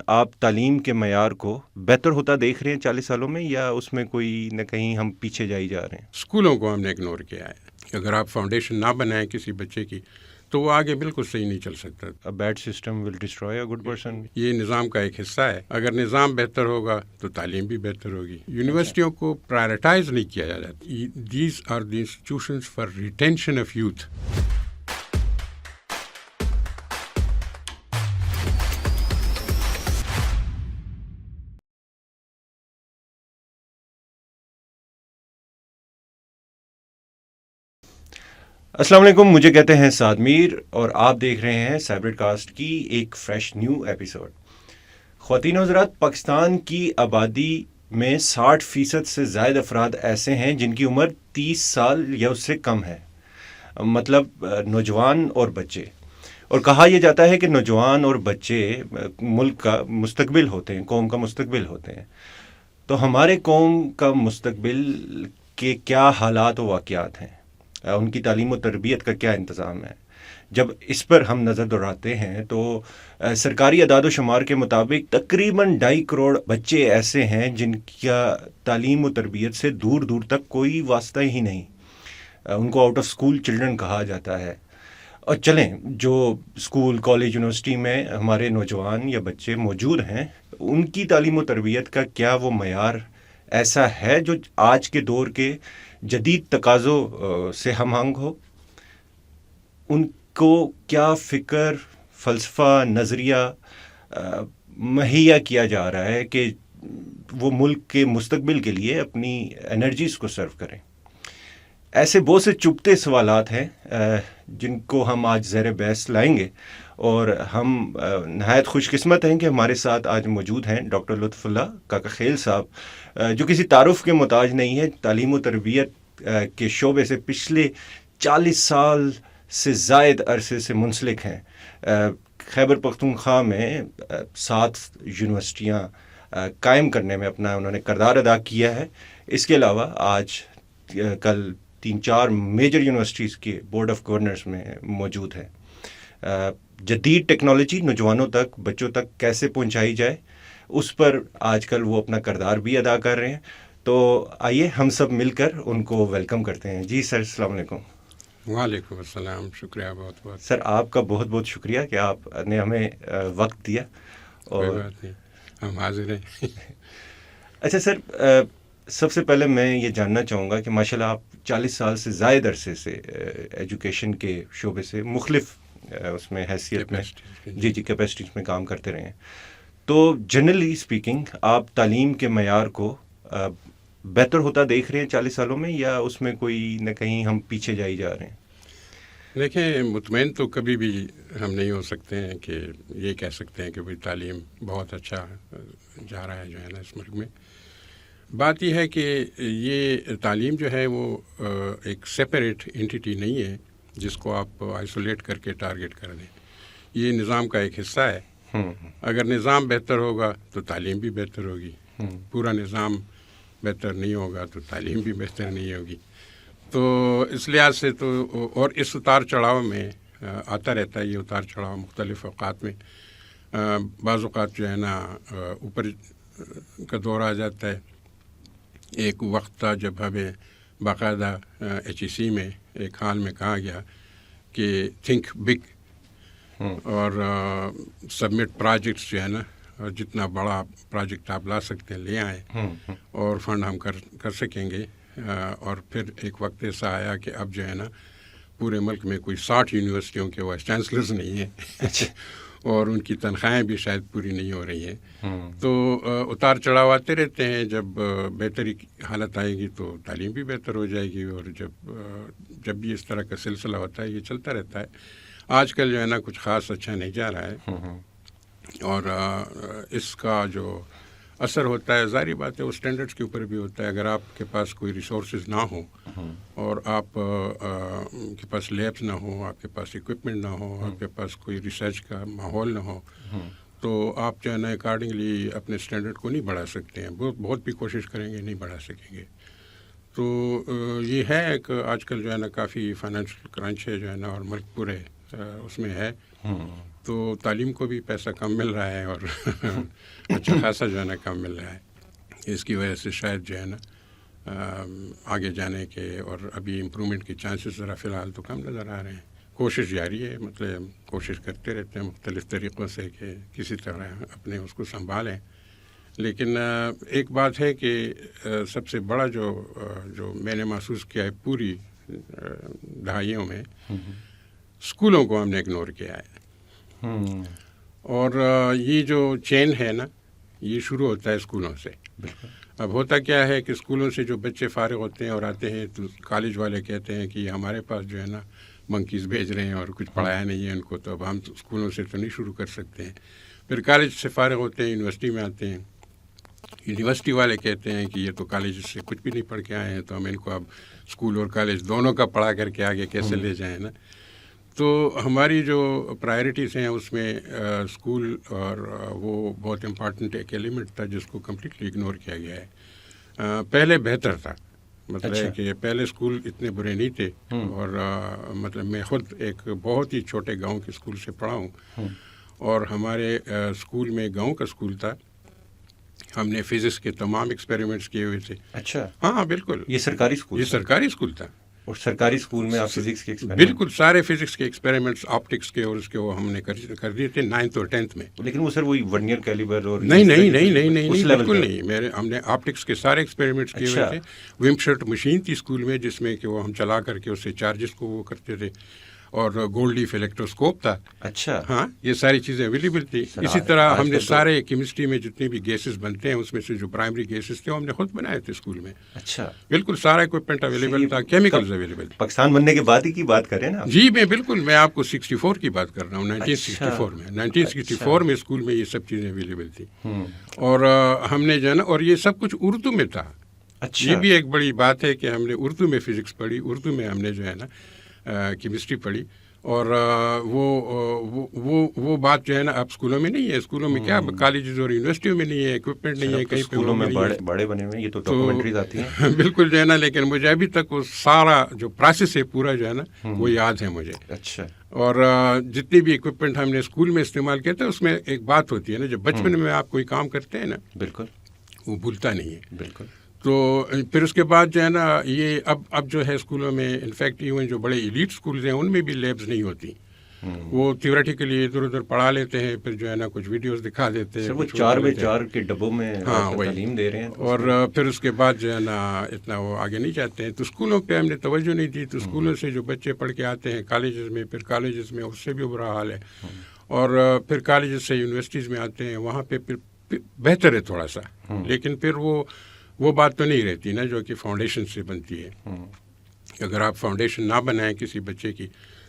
آپ تعلیم کے معیار کو بہتر ہوتا دیکھ رہے ہیں 40 سالوں میں، یا اس میں کوئی نہ کہیں ہم پیچھے جائی جا رہے ہیں؟ اسکولوں کو ہم نے اگنور کیا ہے. اگر آپ فاؤنڈیشن نہ بنائیں کسی بچے کی تو وہ آگے بالکل صحیح نہیں چل سکتا. A bad system will destroy a good person. یہ نظام کا ایک حصہ ہے. اگر نظام بہتر ہوگا تو تعلیم بھی بہتر ہوگی. یونیورسٹیوں کو پرائرٹائز نہیں کیا جاتا. These are the institutions for retention of youth. السلام علیکم، مجھے کہتے ہیں سعد میر اور آپ دیکھ رہے ہیں سائبر کاسٹ کی ایک فریش نیو ایپیسوڈ. خواتین و حضرات، پاکستان کی آبادی میں 60% سے زائد افراد ایسے ہیں جن کی عمر 30 سال یا اس سے کم ہے، مطلب نوجوان اور بچے. اور کہا یہ جاتا ہے کہ نوجوان اور بچے ملک کا مستقبل ہوتے ہیں، قوم کا مستقبل ہوتے ہیں. تو ہمارے قوم کا مستقبل کے کیا حالات و واقعات ہیں، ان کی تعلیم و تربیت کا کیا انتظام ہے؟ جب اس پر ہم نظر دوڑاتے ہیں تو سرکاری اعداد و شمار کے مطابق تقریباً 2.5 کروڑ بچے ایسے ہیں جن کا تعلیم و تربیت سے دور دور تک کوئی واسطہ ہی نہیں. ان کو آؤٹ آف اسکول چلڈرن کہا جاتا ہے. اور چلیں، جو اسکول، کالج، یونیورسٹی میں ہمارے نوجوان یا بچے موجود ہیں، ان کی تعلیم و تربیت کا کیا وہ معیار ایسا ہے جو آج کے دور کے جدید تقاضوں سے ہم آہنگ ہو؟ ان کو کیا فکر، فلسفہ، نظریہ مہیا کیا جا رہا ہے کہ وہ ملک کے مستقبل کے لیے اپنی انرجیز کو سرو کریں؟ ایسے بہت سے چبھتے سوالات ہیں جن کو ہم آج زیر بحث لائیں گے، اور ہم نہایت خوش قسمت ہیں کہ ہمارے ساتھ آج موجود ہیں ڈاکٹر لطف اللہ کاکا خیل صاحب، جو کسی تعارف کے محتاج نہیں ہے. تعلیم و تربیت کے شعبے سے پچھلے 40 سال سے زائد عرصے سے منسلک ہیں. خیبر پختونخوا میں 7 یونیورسٹیاں قائم کرنے میں اپنا انہوں نے کردار ادا کیا ہے. اس کے علاوہ آج کل 3-4 میجر یونیورسٹیز کے بورڈ آف گورنرز میں موجود ہیں. جدید ٹیکنالوجی نوجوانوں تک، بچوں تک کیسے پہنچائی جائے، اس پر آج کل وہ اپنا کردار بھی ادا کر رہے ہیں. تو آئیے ہم سب مل کر ان کو ویلکم کرتے ہیں. جی سر، السلام علیکم. وعلیکم السلام. شکریہ بہت بہت. سر، آپ کا بہت بہت شکریہ کہ آپ نے ہمیں وقت دیا. کوئی بات نہیں، ہم حاضر ہیں. اچھا سر، سب سے پہلے میں یہ جاننا چاہوں گا کہ ماشاءاللہ آپ 40 سال سے زائد عرصے سے ایجوکیشن کے شعبے سے مختلف اس میں حیثیت میں کیپیسٹیز میں کام کرتے رہے ہیں. تو جنرلی اسپیکنگ آپ تعلیم کے معیار کو بہتر ہوتا دیکھ رہے ہیں 40 سالوں میں، یا اس میں کوئی نہ کہیں ہم پیچھے جائی جا رہے ہیں؟ دیکھیں، مطمئن تو کبھی بھی ہم نہیں ہو سکتے ہیں کہ یہ کہہ سکتے ہیں کہ بھئی تعلیم بہت اچھا جا رہا ہے جو ہے نا اس ملک میں. بات یہ ہے کہ یہ تعلیم جو ہے وہ ایک سیپریٹ انٹیٹی نہیں ہے جس کو آپ آئسولیٹ کر کے ٹارگٹ کر دیں. یہ نظام کا ایک حصہ ہے. اگر نظام بہتر ہوگا تو تعلیم بھی بہتر ہوگی. پورا نظام بہتر نہیں ہوگا تو تعلیم بھی بہتر نہیں ہوگی. تو اس لحاظ سے تو، اور اس اتار چڑھاؤ میں آتا رہتا ہے یہ اتار چڑھاؤ مختلف اوقات میں. بعض اوقات جو ہے نا اوپر کا دور آ جاتا ہے. ایک وقت تھا جب ہمیں باقاعدہ HEC میں ایک حال میں کہا گیا کہ تھنک بگ اور سبمٹ پروجیکٹس جو ہے نا، اور جتنا بڑا پروجیکٹ آپ لا سکتے ہیں لے آئیں اور فنڈ ہم کر سکیں گے. اور پھر ایک وقت ایسا آیا کہ اب جو ہے نا پورے ملک میں کوئی 60 یونیورسٹیوں کے وائس چانسلرز نہیں ہیں اور ان کی تنخواہیں بھی شاید پوری نہیں ہو رہی ہیں. تو اتار چڑھاؤ آتے رہتے ہیں. جب بہتری حالت آئے گی تو تعلیم بھی بہتر ہو جائے گی، اور جب بھی اس طرح کا سلسلہ ہوتا ہے یہ چلتا رہتا ہے. آج کل جو ہے نا کچھ خاص اچھا نہیں جا رہا ہے، اور اس کا جو اثر ہوتا ہے ظاہری بات ہے وہ اسٹینڈرڈس کے اوپر بھی ہوتا ہے. اگر آپ کے پاس کوئی ریسورسز نہ ہوں اور آپ کے پاس لیبس نہ ہوں، آپ کے پاس اکوپمنٹ نہ ہو، آپ کے پاس کوئی ریسرچ کا ماحول نہ ہو، تو آپ جو ہے نا اکارڈنگلی اپنے اسٹینڈرڈ کو نہیں بڑھا سکتے ہیں. بہت بھی کوشش کریں گے نہیں بڑھا سکیں گے. تو یہ ہے ایک آج کل جو ہے نا کافی فائنینشیل کرنچ ہے جو ہے نا، اور ملک پورے اس میں ہے. تو تعلیم کو بھی پیسہ کم مل رہا ہے اور اچھا خاصا جو ہے نا کم مل رہا ہے. اس کی وجہ سے شاید جو ہے نا آگے جانے کے اور ابھی امپرومنٹ کے چانسز ذرا فی الحال تو کم نظر آ رہے ہیں. کوشش جاری ہے, مطلب کوشش کرتے رہتے ہیں مختلف طریقوں سے کہ کسی طرح اپنے اس کو سنبھالیں. لیکن ایک بات ہے کہ سب سے بڑا جو میں نے محسوس کیا ہے پوری دہائیوں میں, اسکولوں کو ہم نے اگنور کیا ہے. اور یہ جو چین ہے نا یہ شروع ہوتا ہے اسکولوں سے. اب ہوتا کیا ہے کہ اسکولوں سے جو بچے فارغ ہوتے ہیں اور آتے ہیں تو کالج والے کہتے ہیں کہ ہمارے پاس جو ہے نا منکیز بھیج رہے ہیں اور کچھ پڑھایا نہیں ہے ان کو, تو اب ہم اسکولوں سے تو نہیں شروع کر سکتے ہیں. پھر کالج سے فارغ ہوتے ہیں, یونیورسٹی میں آتے ہیں, یونیورسٹی والے کہتے ہیں کہ یہ تو کالج سے کچھ بھی نہیں پڑھ کے آئے ہیں, تو ہم ان کو اب اسکول اور کالج دونوں کا پڑھا کر کے آگے کیسے لے جائیں نا. تو ہماری جو پرائرٹیز ہیں اس میں اسکول اور وہ بہت امپارٹنٹ ایک ایلیمنٹ تھا جس کو کمپلیٹلی اگنور کیا گیا ہے. پہلے بہتر تھا, مطلب ہے کہ پہلے اسکول اتنے برے نہیں تھے. اور مطلب میں خود ایک بہت ہی چھوٹے گاؤں کے اسکول سے پڑھا ہوں, اور ہمارے اسکول میں گاؤں کا اسکول تھا. ہم نے فزکس کے تمام ایکسپیریمنٹس کیے ہوئے تھے. اچھا, ہاں بالکل. یہ سرکاری اسکول؟ یہ سرکاری اسکول تھا. اور سرکاری اسکول میں آپ فزکس کے بالکل سارے فزکس کے ایکسپیریمنٹس آپٹکس کے اور اس کے وہ ہم نے کر دیے تھے 9th اور 10th میں. لیکن وہ سر وہی ورنیئر کیلیبر اور نہیں بالکل نہیں. ہم نے آپٹکس کے سارے ایکسپیریمنٹس کیے ہوئے تھے. ومشرٹ مشین تھی اسکول میں جس میں کہ وہ ہم چلا کر کے اس سے چارجز کو وہ کرتے تھے, اور گولڈ لیف الیکٹروسکوپ تھا. اچھا, ہاں یہ ساری چیزیں اویلیبل تھی. اسی طرح ہم نے سارے کیمسٹری میں جتنے بھی گیسز بنتے ہیں اس میں سے جو پرائمری گیسز تھے وہ ہم نے خود بنائے تھے اسکول میں. اچھا, بالکل سارا اکوپمنٹ اویلیبل تھا, کیمیکلز اویلیبل. پاکستان بننے کے بعد ہی کی بات کریں نا؟ جی میں بالکل, میں آپ کو 64 کی بات کر رہا ہوں, 1964 میں. 1964 میں اسکول میں یہ سب چیزیں اویلیبل تھی. اور ہم نے جو ہے نا, اور یہ سب کچھ اردو میں تھا. یہ بھی ایک بڑی بات ہے کہ ہم نے اردو میں فزکس پڑھی, اردو میں ہم نے جو ہے نا کیمسٹری پڑھی. اور وہ بات جو ہے نا اب اسکولوں میں نہیں ہے. اسکولوں میں کیا, کالجز اور یونیورسٹیوں میں نہیں ہے, اکوپمنٹ نہیں ہے, کہیں اسکولوں میں بڑے بنے ہوئے, یہ تو ڈاکومنٹریز آتی ہیں. بالکل جو ہے نا, لیکن مجھے ابھی تک وہ سارا جو پروسیس ہے پورا جو ہے نا وہ یاد ہے مجھے. اچھا, اور جتنی بھی اکوپمنٹ ہم نے اسکول میں استعمال کیا تھا اس میں ایک بات ہوتی ہے نا, جب بچپن میں آپ کوئی کام کرتے ہیں نا بالکل وہ بھولتا نہیں ہے. بالکل. تو پھر اس کے بعد جو ہے نا یہ اب جو ہے اسکولوں میں انفیکٹ ایون جو بڑے ایلیٹ اسکولز ہیں ان میں بھی لیبز نہیں ہوتی. وہ تھیوریٹیکلی ادھر ادھر پڑھا لیتے ہیں, پھر جو ہے نا کچھ ویڈیوز دکھا دیتے ہیں, وہ 4x4 کے ڈبوں میں تعلیم دے رہے ہیں. اور پھر اس کے بعد جو ہے نا اتنا وہ آگے نہیں جاتے ہیں. تو اسکولوں پہ ہم نے توجہ نہیں دی. تو اسکولوں سے جو بچے پڑھ کے آتے ہیں کالجز میں, پھر کالجز میں اس سے بھی برا حال ہے. اور پھر کالجز سے یونیورسٹیز میں آتے ہیں, وہاں پہ پھر بہتر ہے تھوڑا سا, لیکن پھر وہ بات تو نہیں رہتی نا جو کہ فاؤنڈیشن سے بنتی ہے. اگر آپ فاؤنڈیشن نہ بنائیں کسی بچے کی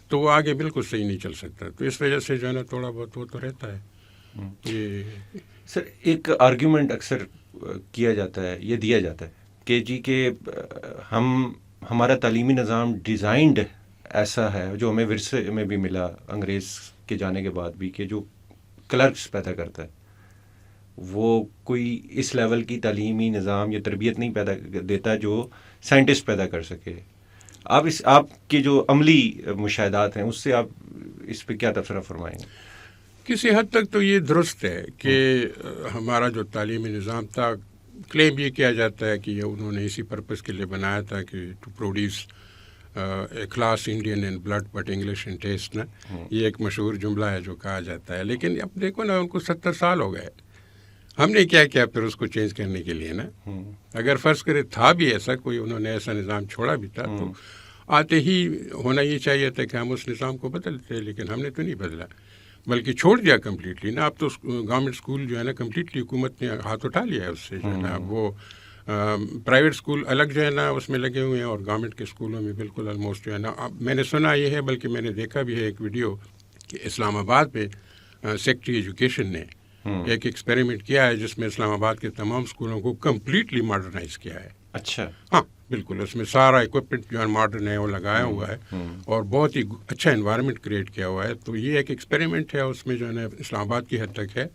تو وہ آگے بالکل صحیح نہیں چل سکتا. تو اس وجہ سے جو ہے نا تھوڑا بہت وہ تو رہتا ہے. سر ایک آرگیومنٹ اکثر کیا جاتا ہے, یہ دیا جاتا ہے کہ جی کہ ہمارا تعلیمی نظام ڈیزائنڈ ایسا ہے جو ہمیں ورثے میں بھی ملا انگریز کے جانے کے بعد بھی, کہ جو کلرکس پیدا کرتا ہے وہ کوئی اس لیول کی تعلیمی نظام یا تربیت نہیں پیدا دیتا جو سائنٹسٹ پیدا کر سکے. آپ کے جو عملی مشاہدات ہیں اس سے آپ اس پہ کیا تبصرہ فرمائیں گے؟ کسی حد تک تو یہ درست ہے کہ ہمارا جو تعلیمی نظام تھا, کلیم یہ کیا جاتا ہے کہ یہ انہوں نے اسی پرپز کے لیے بنایا تھا کہ to produce a class Indian in blood but English in taste نا. یہ ایک مشہور جملہ ہے جو کہا جاتا ہے. لیکن اب دیکھو نا ان کو 70 سال ہو گئے, ہم نے کیا کیا پھر اس کو چینج کرنے کے لیے نا. اگر فرض کرے تھا بھی ایسا کوئی, انہوں نے ایسا نظام چھوڑا بھی تھا تو آتے ہی ہونا یہ چاہیے تھا کہ ہم اس نظام کو بدلتے, لیکن ہم نے تو نہیں بدلا بلکہ چھوڑ دیا کمپلیٹلی نا. اب تو گورنمنٹ اسکول جو ہے نا کمپلیٹلی حکومت نے ہاتھ اٹھا لیا ہے اس سے جو ہے نا. اب وہ پرائیویٹ اسکول الگ جو ہے نا اس میں لگے ہوئے ہیں, اور گورنمنٹ کے اسکولوں میں بالکل آلموسٹ جو ہے نا. اب میں نے سنا یہ ہے, بلکہ میں نے دیکھا بھی ہے ایک ویڈیو کہ اسلام آباد میں سیکٹری ایجوکیشن نے ایک ایکسپیریمنٹ کیا ہے جس میں اسلام آباد کے تمام اسکولوں کو کمپلیٹلی ماڈرنائز کیا ہے. اچھا, ہاں بالکل, اس میں سارا اکوپمنٹ جو ہے ماڈرن ہے وہ لگایا ہوا ہے, اور بہت ہی اچھا انوائرمنٹ کریٹ کیا ہوا ہے. تو یہ ایک ایکسپیریمنٹ ہے, اس میں جو ہے نا اسلام آباد کی حد تک ہے,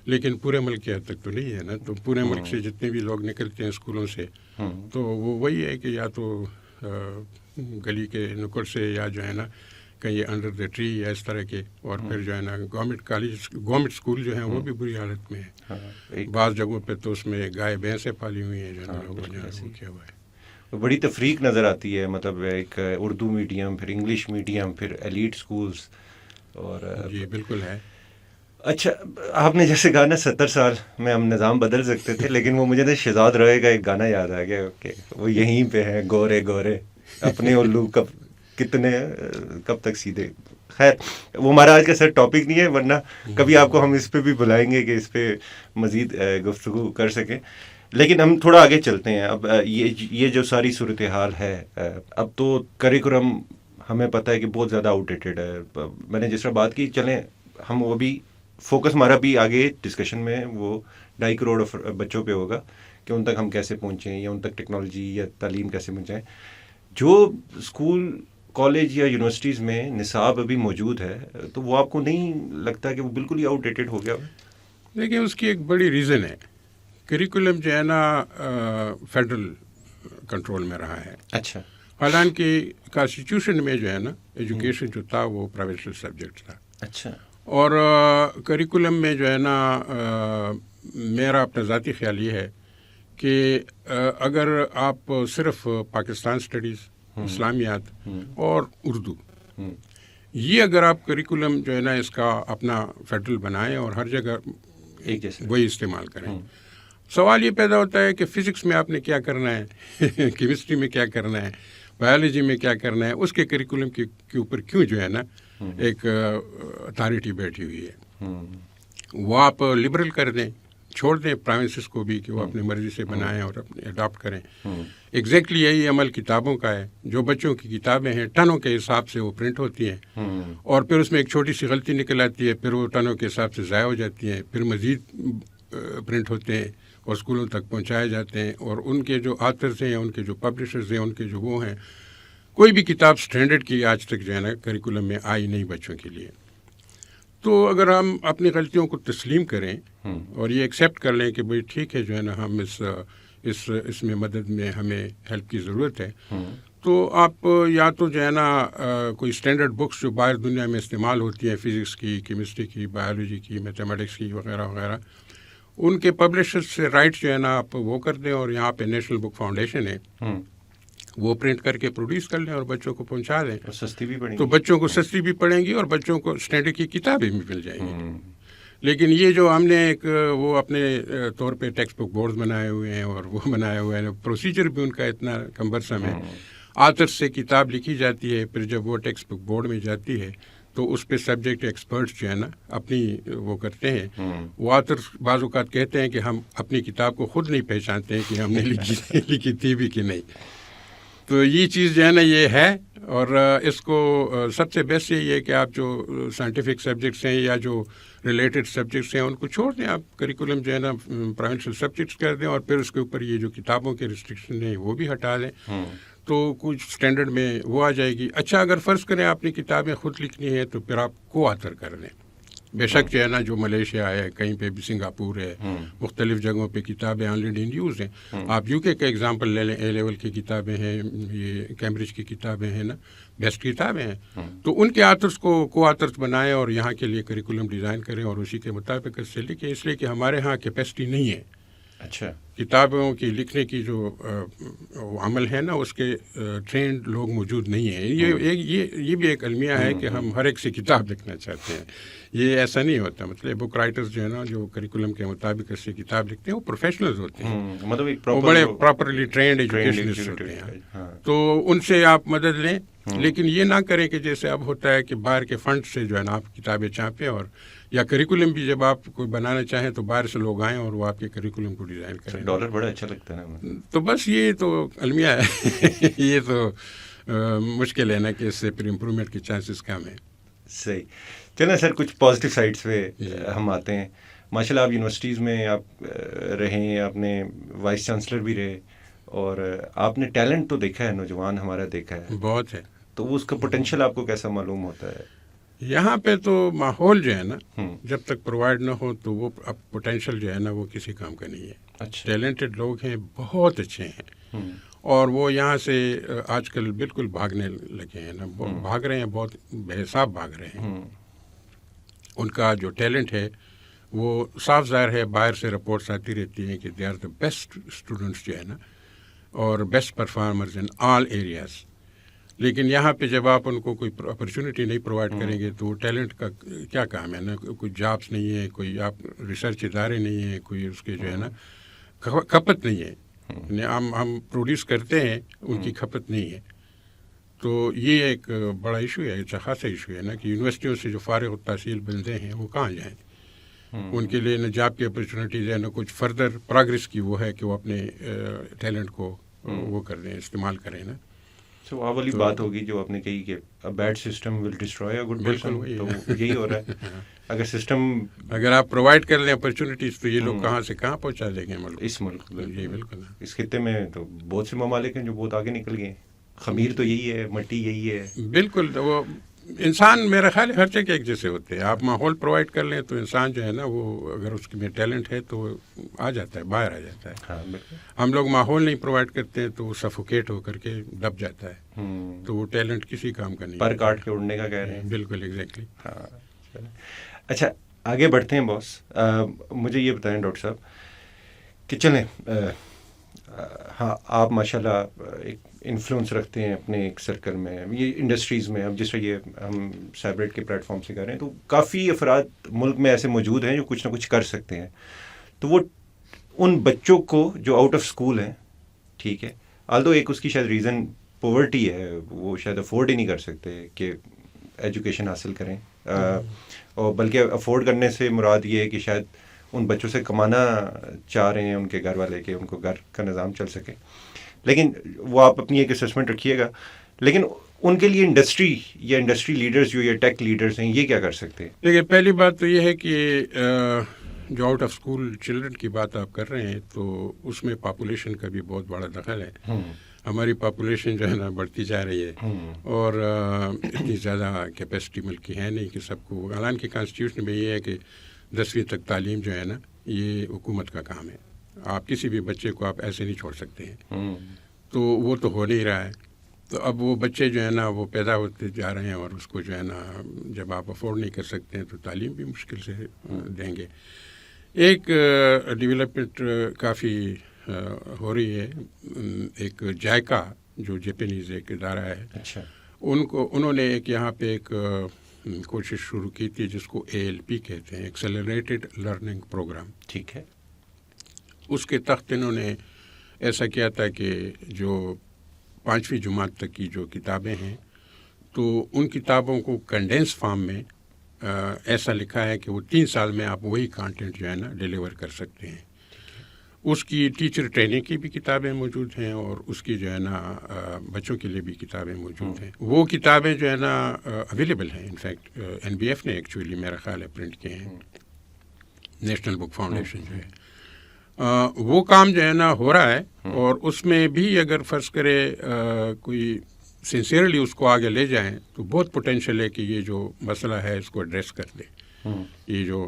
لیکن پورے ملک کی حد تک تو نہیں ہے نا. تو پورے ملک سے جتنے بھی لوگ نکلتے ہیں اسکولوں سے تو وہ وہی ہے کہ یا تو گلی کے نکڑ سے یا جو ہے نا کہیں انڈر دا ٹری یا اس طرح کے. اور پھر جو ہے نا گورنمنٹ اسکول جو ہیں وہ بھی بری حالت میں ہیں. بعض جگہوں پہ تو اس میں گائے بھینسیں پالی ہوئی ہیں جو ہے نا لوگوں نے وہ کیا ہوا ہے. بڑی تفریق نظر آتی ہے, مطلب ایک اردو میڈیم, پھر انگلش میڈیم, پھر ایلیٹ اسکولس. اور جی بالکل ہے. اچھا, آپ نے جیسے کہا نا 70 سال میں ہم نظام بدل سکتے تھے, لیکن وہ مجھے نا شہزاد روئے کا ایک گانا یاد آ گیا کہ وہ یہیں پہ ہیں گورے گورے اپنے الو کب تک سیدھے. خیر وہ ہمارا آج کا سر ٹاپک نہیں ہے, ورنہ کبھی آپ کو ہم اس پہ بھی بلائیں گے کہ اس پہ مزید گفتگو کر سکیں. لیکن ہم تھوڑا آگے چلتے ہیں. اب یہ جو ساری صورتحال ہے, اب تو کریکولم ہمیں پتہ ہے کہ بہت زیادہ آؤٹ ڈیٹڈ ہے. میں نے جس طرح بات کی, چلیں ہم وہ بھی فوکس ہمارا بھی آگے ڈسکشن میں وہ 2.5 کروڑ بچوں پہ ہوگا کہ ان تک ہم کیسے پہنچیں یا ان تک ٹیکنالوجی یا تعلیم کیسے پہنچائیں. جو اسکول کالج یا یونیورسٹیز میں نصاب ابھی موجود ہے, تو وہ آپ کو نہیں لگتا کہ وہ بالکل ہی آؤٹ ڈیٹڈ ہو گیا؟ دیکھیں اس کی ایک بڑی ریزن ہے, کریکولم جو ہے نا فیڈرل کنٹرول میں رہا ہے. اچھا. حالانکہ کانسٹیٹیوشن میں جو ہے نا ایجوکیشن جو تھا وہ پروفیشنل سبجیکٹ تھا. اچھا. اور کریکولم میں جو ہے نا میرا اپنا ذاتی خیال یہ ہے کہ اگر آپ صرف پاکستان اسٹڈیز, اسلامیات اور اردو, یہ اگر آپ کریکولم جو ہے نا اس کا اپنا فیڈرل بنائیں اور ہر جگہ ایک جیسے وہی استعمال کریں, سوال یہ پیدا ہوتا ہے کہ فزکس میں آپ نے کیا کرنا ہے, کیمسٹری میں کیا کرنا ہے, بایولوجی میں کیا کرنا ہے, اس کے کریکولم کے اوپر کیوں جو ہے نا ایک اتھارٹی بیٹھی ہوئی ہے. وہ آپ لبرل کر دیں, چھوڑ دیں پروونسز کو بھی کہ وہ اپنی مرضی سے بنائیں اور اپنے اڈاپٹ کریں. ایگزیکٹلی یہی عمل کتابوں کا ہے. جو بچوں کی کتابیں ہیں ٹنوں کے حساب سے وہ پرنٹ ہوتی ہیں, اور پھر اس میں ایک چھوٹی سی غلطی نکل آتی ہے, پھر وہ ٹنوں کے حساب سے ضائع ہو جاتی ہیں, پھر مزید پرنٹ ہوتے ہیں اور اسکولوں تک پہنچائے جاتے ہیں. اور ان کے جو آتھرز ہیں, ان کے جو پبلشرز ہیں, ان کے جو وہ ہیں, کوئی بھی کتاب اسٹینڈرڈ کی آج تک جو ہے نا کریکولم میں آئی نہیں بچوں کے لیے. تو اگر ہم اپنی غلطیوں کو تسلیم کریں اور یہ ایکسیپٹ کر لیں کہ بھئی ٹھیک ہے جو ہے نا ہم اس میں مدد میں ہمیں ہیلپ کی ضرورت ہے, تو آپ یا تو جو ہے نا کوئی اسٹینڈرڈ بکس جو باہر دنیا میں استعمال ہوتی ہیں, فزکس کی, کیمسٹری کی, بایولوجی کی, میتھمیٹکس کی وغیرہ وغیرہ, ان کے پبلشرز سے رائٹ جو ہے نا آپ وہ کر دیں, اور یہاں پہ نیشنل بک فاؤنڈیشن ہے وہ پرنٹ کر کے پروڈیوس کر لیں اور بچوں کو پہنچا دیں. سستی بھی پڑیں گی, تو بچوں کو سستی بھی پڑیں گی اور بچوں کو اسٹینڈرڈ کی کتابیں بھی مل جائیں گی. لیکن یہ جو ہم نے ایک وہ اپنے طور پہ ٹیکسٹ بک بورڈز بنائے ہوئے ہیں اور وہ بنائے ہوئے ہیں, پروسیجر بھی ان کا اتنا کمبرسم ہے. آتھر سے کتاب لکھی جاتی ہے, پھر جب وہ ٹیکسٹ بک بورڈ میں جاتی ہے تو اس پہ سبجیکٹ ایکسپرٹس جو ہے نا اپنی وہ کرتے ہیں. وہ آتھر بعض اوقات کہتے ہیں کہ ہم اپنی کتاب کو خود نہیں پہچانتے ہیں کہ ہم نے لکھی تھی بھی کہ نہیں. تو یہ چیز جو ہے نا یہ ہے, اور اس کو سب سے بیسٹ یہ ہے کہ آپ جو سائنٹیفک سبجیکٹس ہیں یا جو ریلیٹڈ سبجیکٹس ہیں ان کو چھوڑ دیں, آپ کریکولم جو ہے نا پروونشل سبجیکٹس کر دیں, اور پھر اس کے اوپر یہ جو کتابوں کے ریسٹرکشن ہیں وہ بھی ہٹا دیں, تو کچھ اسٹینڈرڈ میں وہ آ جائے گی. اچھا اگر فرض کریں آپ نے کتابیں خود لکھنی ہے تو پھر آپ کو آتھر کر دیں. بے شک جو ہے نا جو ملیشیا ہے, کہیں پہ بھی سنگاپور ہے, مختلف جگہوں پہ کتابیں آلریڈی ان یوز ہیں. آپ یو کے کا ایگزامپل لے لیں, اے لیول کی کتابیں ہیں, یہ کیمبرج کی کتابیں ہیں نا, بیسٹ کتابیں ہیں. تو ان کے آتھرس کو آتھرس بنائیں اور یہاں کے لیے کریکولم ڈیزائن کریں اور اسی کے مطابق اس سے لکھیں, اس لیے کہ ہمارے ہاں کیپیسٹی نہیں ہے. اچھا. کتابوں کی لکھنے کی جو عمل ہے نا اس کے ٹرینڈ لوگ موجود نہیں ہیں. یہ بھی ایک المیہ ہے کہ ہم ہر ایک سے کتاب لکھنا چاہتے ہیں. یہ ایسا نہیں ہوتا. مطلب بک رائٹرز جو ہے نا جو کریکولم کے مطابق اس سے کتاب لکھتے ہیں وہ پروفیشنلز ہوتے ہیں, مطلب وہ بڑے پراپرلی ٹرینڈ ایجوکیشنسٹ ہوتے ہیں. تو ان سے آپ مدد لیں, لیکن یہ نہ کریں کہ جیسے اب ہوتا ہے کہ باہر کے فنڈ سے جو ہے نا آپ کتابیں چھاپیں, اور یا کریکولم بھی جب آپ کوئی بنانا چاہیں تو باہر سے لوگ آئیں اور وہ آپ کے کریکولم کو ڈیزائن کریں. ڈالر بڑا اچھا لگتا ہے نا. تو بس یہ تو المیہ ہے. یہ تو مشکل ہے نا کہ اس سے پھر امپرومنٹ کے چانسز کم ہیں. صحیح. چلیں سر کچھ پازیٹیو سائڈس پہ ہم آتے ہیں. ماشاء اللہ آپ یونیورسٹیز میں آپ رہے, آپ نے وائس چانسلر بھی رہے, اور آپ نے ٹیلنٹ تو دیکھا ہے, نوجوان ہمارا دیکھا ہے بہت ہے. تو وہ اس کا پوٹینشیل آپ کو کیسا معلوم ہوتا ہے؟ یہاں پہ تو ماحول جو ہے نا جب تک پرووائڈ نہ ہو تو وہ اب پوٹینشیل جو ہے نا وہ کسی کام کا نہیں ہے. اچھا. ٹیلنٹڈ لوگ ہیں, بہت اچھے ہیں, اور وہ یہاں سے آج کل بالکل بھاگنے لگے ہیں نا، بھاگ رہے ہیں، بہت بے حساب بھاگ رہے ہیں. ان کا جو ٹیلنٹ ہے وہ صاف ظاہر ہے، باہر سے رپورٹس آتی رہتی ہیں کہ they are the best students جو ہے نا، اور best performers in all areas. لیکن یہاں پہ جب آپ ان کو کوئی اپرچونٹی نہیں پرووائڈ کریں گے تو ٹیلنٹ کا کیا کام ہے نا، کوئی جابس نہیں ہے، کوئی آپ ریسرچ ادارے نہیں ہیں، کوئی اس کے جو ہے نا کھپت نہیں ہے. یعنی ہم پروڈیوس کرتے ہیں، ان کی کھپت نہیں ہے. تو یہ ایک بڑا ایشو ہے، اچھا خاصا ایشو ہے نا کہ یونیورسٹیوں سے جو فارغ التحصیل بندے ہیں وہ کہاں جائیں. ان کے لیے نہ جاب کی اپرچونیٹیز ہے، نہ کچھ فردر پروگریس کی وہ ہے کہ وہ اپنے ٹیلنٹ کو وہ کر دیں، استعمال کریں نا. تو وہ والی بات ہوگی جو آپ نے کہی کہ bad system will destroy a good person. تو یہی ہو رہا ہے. اگر سسٹم، اگر آپ پرووائڈ کر لیں اپرچونیٹیز تو یہ لوگ کہاں سے کہاں پہنچا دیں گے ملک. اس ملک، جی بالکل. اس خطے میں تو بہت سے ممالک ہیں جو بہت آگے نکل گئے ہیں. خمیر تو یہی ہے، مٹی یہی ہے. بالکل. وہ انسان میرا خیال ہے ہر جگہ ایک جیسے ہوتے ہیں. آپ ماحول پرووائڈ کر لیں تو انسان جو ہے نا وہ اگر اس میں ٹیلنٹ ہے تو آ جاتا ہے، باہر آ جاتا ہے. ہاں بالکل. ہم لوگ ماحول نہیں پرووائڈ کرتے تو وہ سفوکیٹ ہو کر کے دب جاتا ہے. تو وہ ٹیلنٹ کسی کام کا نہیں. پر کاٹ کے اڑنے کا کہہ رہے ہیں. بالکل ایگزیکٹلی. ہاں. اچھا آگے بڑھتے ہیں باس. مجھے یہ بتائیں ڈاکٹر صاحب کہ چلیں، ہاں آپ ماشاء اللہ ایک انفلوئنس رکھتے ہیں اپنے ایک سرکل میں، یہ انڈسٹریز میں. اب جس طرح یہ ہم سیبریٹ کے پلیٹ فارم سے کر رہے ہیں تو کافی افراد ملک میں ایسے موجود ہیں جو کچھ نہ کچھ کر سکتے ہیں. تو وہ ان بچوں کو جو آؤٹ آف اسکول ہیں، ٹھیک ہے، آلدو ایک اس کی شاید ریزن پاورٹی ہے، وہ شاید افورڈ ہی نہیں کر سکتے کہ ایجوکیشن حاصل کریں، اور بلکہ افورڈ کرنے سے مراد یہ ہے کہ شاید ان بچوں سے کمانا چاہ رہے ہیں ان کے گھر والے کہ ان کو گھر کا نظام چل سکے. لیکن وہ آپ اپنی ایک اسسمنٹ رکھیے گا، لیکن ان کے لیے انڈسٹری یا انڈسٹری لیڈرز جو یہ ٹیک لیڈرز ہیں یہ کیا کر سکتے ہیں؟ دیکھیے پہلی بات تو یہ ہے کہ جو آؤٹ آف اسکول چلڈرن کی بات آپ کر رہے ہیں تو اس میں پاپولیشن کا بھی بہت بڑا دخل ہے. ہماری پاپولیشن جو ہے نا بڑھتی جا رہی ہے، اور اتنی زیادہ کیپیسٹی ملک کی ہے نہیں کہ سب کو. حالانکہ کانسٹیٹیوشن میں یہ ہے کہ 10ویں تک تعلیم جو ہے نا یہ حکومت کا کام ہے. آپ کسی بھی بچے کو آپ ایسے نہیں چھوڑ سکتے ہیں. تو وہ تو ہو نہیں رہا ہے. تو اب وہ بچے جو ہے نا وہ پیدا ہوتے جا رہے ہیں، اور اس کو جو ہے نا جب آپ افورڈ نہیں کر سکتے ہیں تو تعلیم بھی مشکل سے دیں گے. ایک ڈیولپمنٹ کافی ہو رہی ہے. ایک جائکا جو جیپنیز ایک ادارہ ہے، اچھا، انہوں نے ایک یہاں پہ ایک کوشش شروع کی تھی جس کو ALP کہتے ہیں، ایکسلریٹڈ لرننگ پروگرام. ٹھیک ہے. اس کے تحت انہوں نے ایسا کیا تھا کہ جو 5ویں جماعت تک کی جو کتابیں ہیں تو ان کتابوں کو کنڈینس فارم میں ایسا لکھا ہے کہ وہ 3 سال میں آپ وہی کانٹینٹ جو ہے نا ڈیلیور کر سکتے ہیں. اس کی ٹیچر ٹریننگ کی بھی کتابیں موجود ہیں، اور اس کی جو ہے نا بچوں کے لیے بھی کتابیں موجود ہیں. وہ کتابیں جو ہے نا اویلیبل ہیں. انفیکٹ NBF نے ایکچولی میرا خیال ہے پرنٹ کیے ہیں، نیشنل بک فاؤنڈیشن جو ہے. وہ کام جو ہے نا ہو رہا ہے، اور اس میں بھی اگر فرض کرے کوئی سنسیئرلی اس کو آگے لے جائیں تو بہت پوٹینشیل ہے کہ یہ جو مسئلہ ہے اس کو ایڈریس کر دے، یہ جو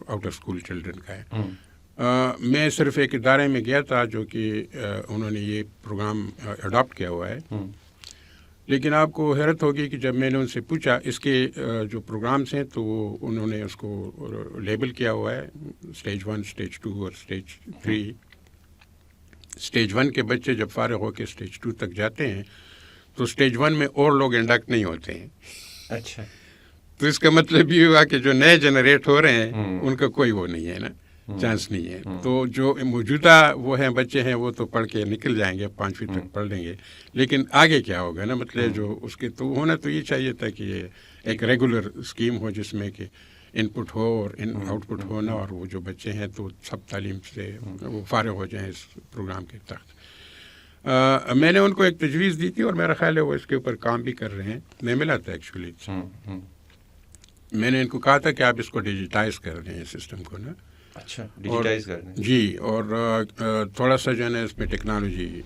آؤٹ آف اسکول چلڈرن کا ہے. میں صرف ایک ادارے میں گیا تھا جو کہ انہوں نے یہ پروگرام اڈاپٹ کیا ہوا ہے. لیکن آپ کو حیرت ہوگی کہ جب میں نے ان سے پوچھا اس کے جو پروگرامز ہیں تو انہوں نے اس کو لیبل کیا ہوا ہے اسٹیج 1، اسٹیج 2 اور اسٹیج 3. اسٹیج 1 کے بچے جب فارغ ہو کے اسٹیج 2 تک جاتے ہیں تو اسٹیج 1 میں اور لوگ انڈکٹ نہیں ہوتے ہیں. اچھا. تو اس کا مطلب یہ ہوا کہ جو نئے جنریٹ ہو رہے ہیں ان کا کوئی وہ نہیں ہے نا، چانس نہیں ہے. تو جو موجودہ وہ ہیں بچے ہیں وہ تو پڑھ کے نکل جائیں گے، 5ویں تک پڑھ لیں گے. لیکن آگے کیا ہوگا نا، مطلب جو اس کے تو ہونا تو یہ چاہیے تھا کہ یہ ایک ریگولر اسکیم ہو جس میں کہ ان پٹ ہو اور آؤٹ پٹ ہونا، اور وہ جو بچے ہیں تو سب تعلیم سے وہ فارغ ہو جائیں اس پروگرام کے تحت. میں نے ان کو ایک تجویز دی تھی اور میرا خیال ہے وہ اس کے اوپر کام بھی کر رہے ہیں. میں ملا تھا ایکچولی، میں نے ان کو کہا تھا کہ آپ اس کو ڈیجیٹائز کر دیں سسٹم کو نا. اچھا، ڈیجیٹائز کر دیں. جی، اور تھوڑا سا جو ہے نا اس میں ٹیکنالوجی.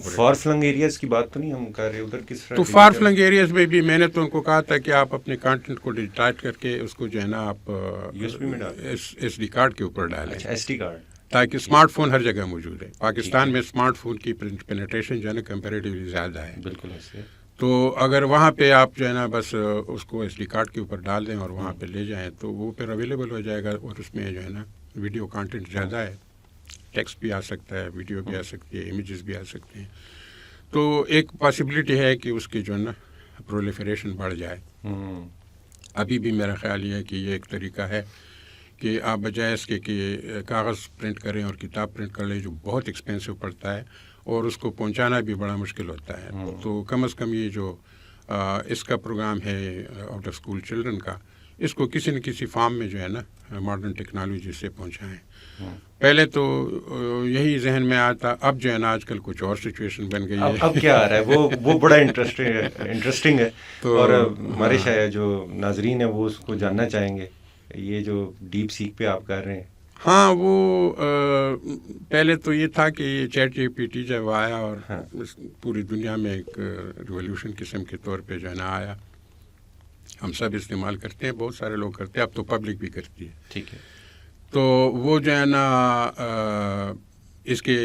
فار فلنگ ایریاز کی بات تو نہیں ہم کر رہے ادھر کس طرح؟ تو فار فلنگ ایریاز میں بھی میں نے تو ان کو کہا تھا کہ آپ اپنے کانٹینٹ کو ڈیجیٹائز کر کے اس کو جو ہے نا آپ USB میں ڈالیں، SD کارڈ کے اوپر ڈالیں. اچھا، SD کارڈ. تاکہ اسمارٹ فون ہر جگہ موجود ہے. پاکستان میں اسمارٹ فون کی پینیٹریشن جو ہے نا کمپیریٹیولی زیادہ ہے. بالکل ایسے. تو اگر وہاں پہ آپ جو ہے نا بس اس کو ایس ڈی کارڈ کے اوپر ڈال دیں اور وہاں پہ لے جائیں تو وہ پھر اویلیبل ہو جائے گا, اور اس میں جو ہے نا ویڈیو کانٹینٹ زیادہ ہے, ٹیکسٹ بھی آ سکتا ہے, ویڈیو بھی آ سکتی ہے, امیجز بھی آ سکتے ہیں. تو ایک پاسبلٹی ہے کہ اس کی جو ہے نا پرولیفریشن بڑھ جائے. ابھی بھی میرا خیال یہ ہے کہ یہ ایک طریقہ ہے کہ آپ بجائے اس کے کہ کاغذ پرنٹ کریں اور کتاب پرنٹ کر لیں, جو بہت ایکسپینسو پڑتا ہے اور اس کو پہنچانا بھی بڑا مشکل ہوتا ہے, تو کم از کم یہ جو اس کا پروگرام ہے آؤٹ آف اسکول چلڈرن کا, اس کو کسی نہ کسی فارم میں جو ہے نا ماڈرن ٹیکنالوجی سے پہنچائیں. پہلے تو یہی ذہن میں آتا, اب جو ہے نا آج کل کچھ اور سچویشن بن گئی ہے. اب کیا آ رہا ہے وہ بڑا انٹرسٹنگ ہے, اور ہمارے شاید جو ناظرین ہیں وہ اس کو جاننا چاہیں گے, یہ جو ڈیپ سیک پہ آپ کر رہے ہیں. ہاں, وہ پہلے تو یہ تھا کہ یہ چیٹ جی پی ٹی جب آیا اور پوری دنیا میں ایک ریولیوشن قسم کے طور پہ جو ہے نا آیا, ہم سب استعمال کرتے ہیں, بہت سارے لوگ کرتے ہیں, اب تو پبلک بھی کرتی ہے. ٹھیک ہے. تو وہ جو ہے نا اس کے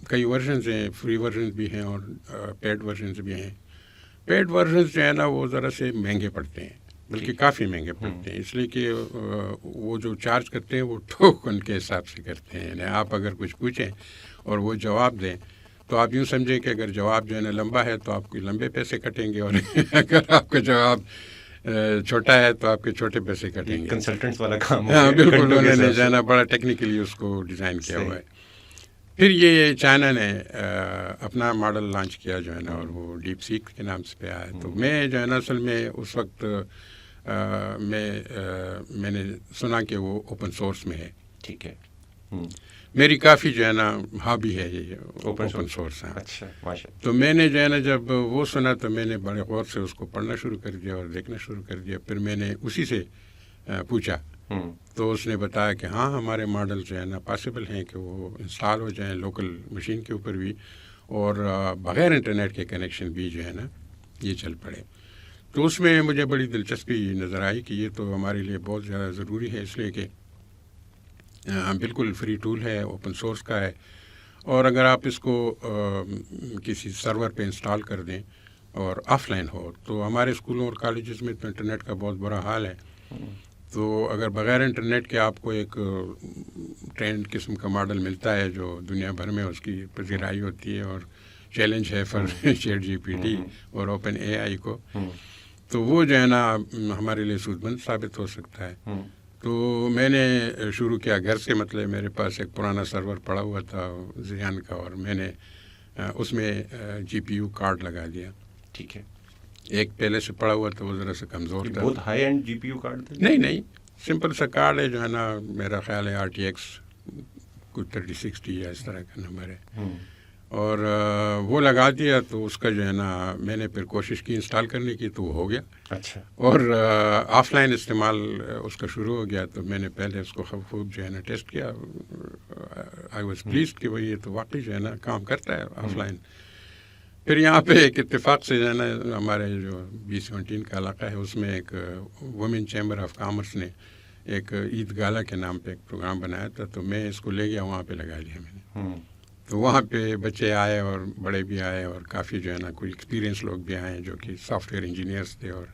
کئی ورژنز ہیں, فری ورژنز بھی ہیں اور پیڈ ورژنز بھی ہیں. پیڈ ورژنز جو ہے نا وہ ذرا سے مہنگے پڑتے ہیں, بلکہ کافی مہنگے پڑتے ہیں, اس لیے کہ وہ جو چارج کرتے ہیں وہ ٹوکن کے حساب سے کرتے ہیں. یعنی آپ اگر کچھ پوچھیں اور وہ جواب دیں تو آپ یوں سمجھیں کہ اگر جواب جو ہے نا لمبا ہے تو آپ کو لمبے پیسے کٹیں گے, اور اگر آپ کا جواب چھوٹا ہے تو آپ کے چھوٹے پیسے کٹیں گے. کنسلٹنٹس والا کام. ہاں بالکل, انہوں نے جو ہے نا بڑا ٹیکنیکلی اس کو ڈیزائن کیا ہوا ہے. پھر یہ چائنا نے اپنا ماڈل لانچ کیا جو ہے نا, اور وہ ڈیپ سیک کے نام سے پہ آیا. تو میں جو ہے نا اصل میں اس وقت میں نے سنا کہ وہ اوپن سورس میں ہے. ٹھیک ہے. میری کافی جو ہے نا ہابی ہے یہ اوپن سورس ہے. اچھا, ماشاء اللہ. تو میں نے جو ہے نا جب وہ سنا تو میں نے بڑے غور سے اس کو پڑھنا شروع کر دیا اور دیکھنا شروع کر دیا. پھر میں نے اسی سے پوچھا تو اس نے بتایا کہ ہاں ہمارے ماڈل جو ہے نا پاسبل ہیں کہ وہ انسٹال ہو جائیں لوکل مشین کے اوپر بھی, اور بغیر انٹرنیٹ کے کنیکشن بھی جو ہے نا یہ چل پڑے. تو اس میں مجھے بڑی دلچسپی نظر آئی کہ یہ تو ہمارے لیے بہت زیادہ ضروری ہے, اس لیے کہ بالکل فری ٹول ہے, اوپن سورس کا ہے, اور اگر آپ اس کو کسی سرور پہ انسٹال کر دیں اور آف لائن ہو, تو ہمارے اسکولوں اور کالجز میں تو انٹرنیٹ کا بہت برا حال ہے. تو اگر بغیر انٹرنیٹ کے آپ کو ایک ٹرینڈ قسم کا ماڈل ملتا ہے جو دنیا بھر میں اس کی پذیرائی ہوتی ہے, اور چیلنج ہے for chat G P T اور اوپن اے آئی کو, تو وہ جو ہے نا ہمارے لیے سود مند ثابت ہو سکتا ہے. تو میں نے شروع کیا گھر سے, مطلب میرے پاس ایک پرانا سرور پڑا ہوا تھا زیان کا, اور میں نے اس میں جی پی یو کارڈ لگا دیا. ٹھیک ہے. ایک پہلے سے پڑا ہوا تھا, وہ ذرا سا کمزور تھا. بہت high end G P U card تھا؟ نہیں, سمپل سا کارڈ ہے جو ہے نا, میرا خیال ہے RTX کچھ 3060 یا اس طرح کا نمبر ہے, اور وہ لگا دیا. تو اس کا جو ہے نا میں نے پھر کوشش کی انسٹال کرنے کی, تو وہ ہو گیا. اچھا. اور آف لائن استعمال اس کا شروع ہو گیا. تو میں نے پہلے اس کو خوب جو ہے نا ٹیسٹ کیا. آئی واز پلیزڈ کہ بھائی یہ تو واقعی جو ہے نا کام کرتا ہے آف لائن. پھر یہاں پہ ایک اتفاق سے جو ہے نا ہمارے جو B-17 کا علاقہ ہے اس میں ایک وومن چیمبر آف کامرس نے ایک عید گالا کے نام پہ ایک پروگرام بنایا تھا. تو میں اس کو لے گیا, وہاں پہ لگا لیا میں نے. تو وہاں پہ بچے آئے اور بڑے بھی آئے, اور کافی جو ہے نا کوئی ایکسپیرینس لوگ بھی آئے جو کہ سافٹ ویئر انجینئرس تھے, اور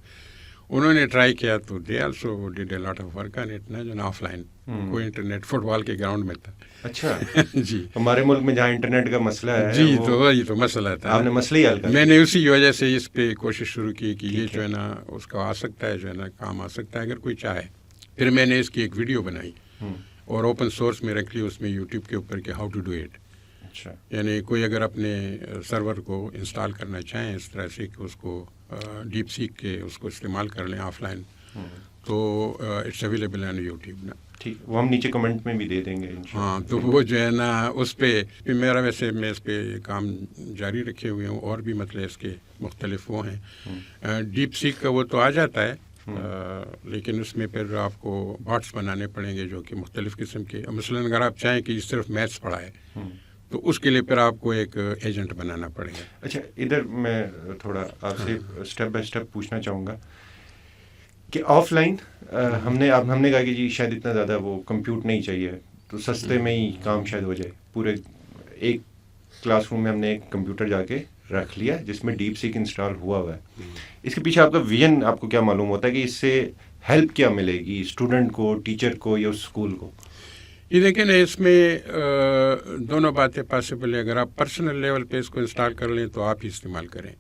انہوں نے ٹرائی کیا. تو they also did a lot of work on it نا, جو نا آف لائن کوئی انٹرنیٹ فٹ بال کے گراؤنڈ میں تھا. اچھا. جی, ہمارے ملک میں جہاں انٹرنیٹ کا مسئلہ ہے. جی, تو وہی تو مسئلہ تھا. آپ نے مسئلہ ہی حل کر. میں نے اسی وجہ سے اس پہ کوشش شروع کی کہ یہ جو ہے نا اس کا آ سکتا ہے, جو ہے نا کام آ سکتا ہے اگر کوئی چاہے. پھر میں نے اس کی ایک ویڈیو بنائی اور اوپن سورس میں رکھ لی اس میں یوٹیوب کے اوپر کہ ہاؤ ٹو ڈو اٹ. اچھا. یعنی کوئی اگر اپنے سرور کو انسٹال کرنا چاہیں اس طرح سے کہ اس کو ڈیپ سیک کے اس کو استعمال کر لیں آف لائن, تو اٹس اویلیبل آن یوٹیوب نا. ٹھیک, وہ ہم نیچے کمنٹ میں بھی دے دیں گے. ہاں, تو وہ جو ہے نا اس پہ میرا ویسے میں اس پہ کام جاری رکھے ہوئے ہوں, اور بھی مطلب اس کے مختلف وہ ہیں. ڈیپ سیک کا وہ تو آ جاتا ہے, لیکن اس میں پھر آپ کو باٹس بنانے پڑیں گے جو کہ مختلف قسم کے. مثلاً اگر آپ چاہیں کہ صرف میتھس پڑھائے تو اس کے لیے پھر آپ کو ایک ایجنٹ بنانا پڑے گا. اچھا, ادھر میں تھوڑا آپ سے اسٹیپ بائی اسٹیپ پوچھنا چاہوں گا کہ آف لائن ہم نے کہا کہ جی شاید اتنا زیادہ وہ کمپیوٹ نہیں چاہیے, تو سستے میں ہی کام شاید ہو جائے. پورے ایک کلاس روم میں ہم نے ایک کمپیوٹر جا کے رکھ لیا جس میں ڈیپ سیک انسٹال ہوا ہوا ہے. اس کے پیچھے آپ کا ویژن آپ کو کیا معلوم ہوتا ہے کہ اس سے ہیلپ کیا ملے گی اسٹوڈنٹ کو, ٹیچر کو یا اسکول کو؟ یہ دیکھیں نا, اس میں دونوں باتیں پاسبل ہے. اگر آپ پرسنل لیول پہ اس کو انسٹال کر لیں تو آپ ہی استعمال کریں,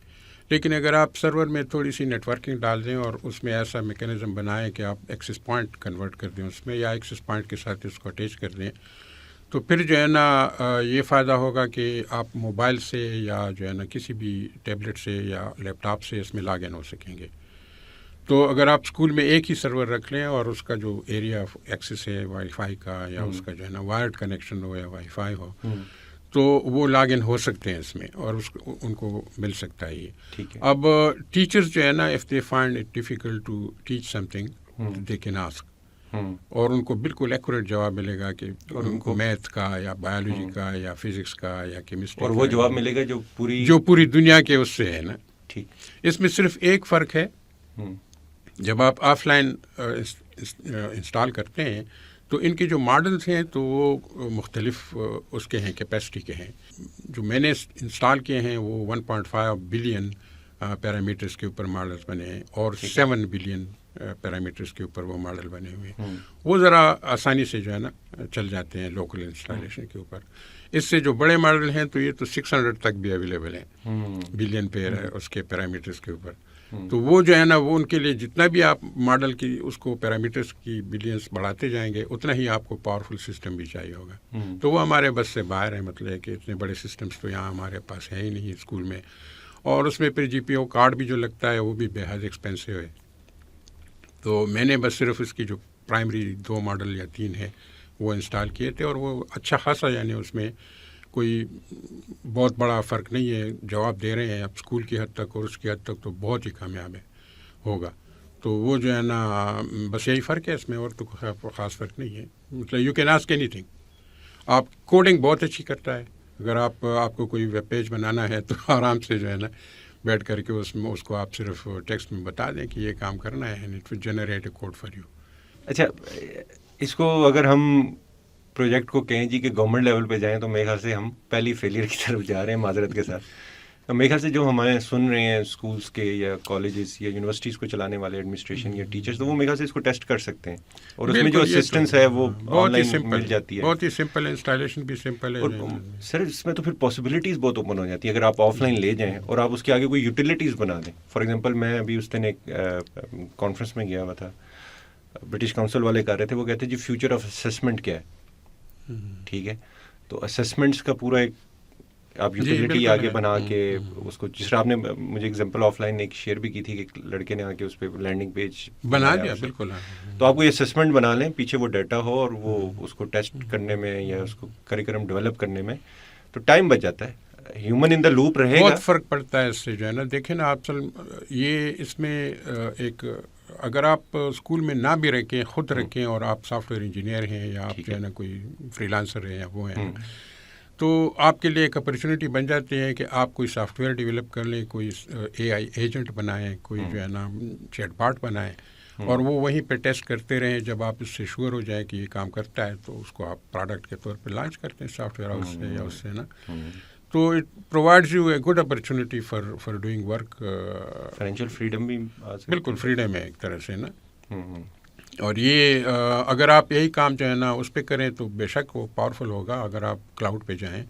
لیکن اگر آپ سرور میں تھوڑی سی نیٹ ورکنگ ڈال دیں اور اس میں ایسا میکینزم بنائیں کہ آپ ایکسس پوائنٹ کنورٹ کر دیں اس میں, یا ایکسس پوائنٹ کے ساتھ اس کو اٹیچ کر دیں, تو پھر جو ہے نا یہ فائدہ ہوگا کہ آپ موبائل سے یا جو ہے نا کسی بھی ٹیبلٹ سے یا لیپ ٹاپ سے اس میں لاگ ان ہو سکیں گے. تو اگر آپ اسکول میں ایک ہی سرور رکھ لیں اور اس کا جو ایریا آف ایکسس ہے وائی فائی کا, یا اس کا جو ہے نا وائرڈ کنیکشن ہو یا وائی فائی ہو, تو وہ لاگ ان ہو سکتے ہیں اس میں اور ان کو مل سکتا ہے یہ. اب ٹیچرز جو ہے نا, if they find it difficult to teach something they can ask, اور ان کو بالکل ایکوریٹ جواب ملے گا کہ ان کو میتھ کا یا بایولوجی کا یا فزکس کا یا کیمسٹری, اور وہ جواب ملے گا جو پوری دنیا کے اس سے ہے نا. اس میں صرف ایک فرق ہے, جب آپ آف لائن انسٹال کرتے ہیں تو ان کے جو ماڈلز ہیں تو وہ مختلف اس کے ہیں, کیپیسٹی کے ہیں. جو میں نے انسٹال کیے ہیں وہ 1.5 بلین پیرامیٹرز کے اوپر ماڈلز بنے ہیں, اور 7 بلین پیرامیٹرز کے اوپر وہ ماڈل بنے ہوئے ہیں. وہ ذرا آسانی سے جو ہے نا چل جاتے ہیں لوکل انسٹالیشن کے اوپر. اس سے جو بڑے ماڈل ہیں تو یہ تو 600 تک بھی اویلیبل ہیں بلین اس کے پیرامیٹرز کے اوپر. تو وہ جو ہے نا, وہ ان کے لیے جتنا بھی آپ ماڈل کی اس کو پیرامیٹرز کی بلینس بڑھاتے جائیں گے اتنا ہی آپ کو پاورفل سسٹم بھی چاہیے ہوگا. تو وہ ہمارے بس سے باہر ہے, مطلب کہ اتنے بڑے سسٹمز تو یہاں ہمارے پاس ہے ہی نہیں اسکول میں. اور اس میں پھر جی پی او کارڈ بھی جو لگتا ہے وہ بھی بے حد ایکسپینسو ہے. تو میں نے بس صرف اس کی جو پرائمری 2 ماڈل یا 3 ہے وہ انسٹال کیے تھے, اور وہ اچھا خاصا یعنی اس میں کوئی بہت بڑا فرق نہیں ہے, جواب دے رہے ہیں اب اسکول کی حد تک, اور اس کی حد تک تو بہت ہی کامیاب ہوگا. تو وہ جو ہے نا بس یہی فرق ہے اس میں, اور تو خاص فرق نہیں ہے. مطلب you can ask any thing. آپ کوڈنگ بہت اچھی کرتا ہے, اگر آپ کو کوئی ویب پیج بنانا ہے تو آرام سے جو ہے نا بیٹھ کر کے اس کو آپ صرف ٹیکسٹ میں بتا دیں کہ یہ کام کرنا ہے, and it will generate a code for you. اچھا, اس کو اگر ہم پروجیکٹ کو کہیں جی کہ گورنمنٹ لیول پہ جائیں تو میرے خیال سے ہم پہلی فیلئر کی طرف جا رہے ہیں, معذرت کے ساتھ. میرے خیال سے جو ہمارے سن رہے ہیں اسکولس کے یا کالجز یا یونیورسٹیز کو چلانے والے ایڈمنسٹریشن یا ٹیچرز, تو وہ میرے خیال سے اس کو ٹیسٹ کر سکتے ہیں, اور اس میں جو اسسٹنس ہے وہ آن لائن مل جاتی ہے. بہت ہی سمپل ہے, انسٹالیشن بھی سمپل ہے. اور سر اس میں تو پھر پاسبلٹیز بہت اوپن ہو جاتی ہیں اگر آپ آف لائن لے جائیں اور آپ اس کے آگے کوئی یوٹیلیٹیز بنا دیں. فار ایگزامپل میں ابھی اس دن ایک کانفرنس میں گیا ہوا تھا, برٹش کاؤنسل والے کر رہے تھے, وہ کہتے ہیں جی فیوچر آف اسسمنٹ کیا ہے. ٹھیک ہے, تو اسسمنٹس کا پورا ایک آپ یوٹیلیٹی آگے بنا کے اس کو, جس طرح آپ نے مجھے ایگزامپل آف لائن ایک شیئر بھی کی تھی کہ لڑکے نے آ کے اس پہ لینڈنگ پیج بنا دیا. بالکل. تو آپ کو یہ اسسمنٹ بنا لیں, پیچھے وہ ڈیٹا ہو, اور وہ اس کو ٹیسٹ کرنے میں یا اس کو کریکولم ڈیولپ کرنے میں تو ٹائم بچ جاتا ہے. ہیومن ان دا لوپ رہے گا. بہت فرق پڑتا ہے اس سے جو ہے نا. دیکھیں نا آپ یہ اس میں ایک, اگر آپ اسکول میں نہ بھی رکھیں, خود رکھیں, اور آپ سافٹ ویئر انجینئر ہیں یا آپ جو ہے نا کوئی فری لانسر ہیں یا وہ ہیں, تو آپ کے لیے ایک اپرچونیٹی بن جاتی ہے کہ آپ کوئی سافٹ ویئر ڈیولپ کر لیں, کوئی اے آئی ایجنٹ بنائیں, کوئی جو ہے نا چیٹ باٹ بنائیں, اور وہ وہیں پہ ٹیسٹ کرتے رہیں. جب آپ اس سے شیور ہو جائیں کہ یہ کام کرتا ہے تو اس کو آپ پروڈکٹ کے طور پہ لانچ کرتے ہیں سافٹ ویئر ہاؤس سے یا اس سے نا. تو it provides you a good opportunity for doing work. Financial freedom بھی بالکل فریڈم ہے ایک طرح سے نا. اور یہ اگر آپ یہی کام جو ہے نا اس پہ کریں تو بے شک وہ پاورفل ہوگا. اگر آپ کلاؤڈ پہ جائیں,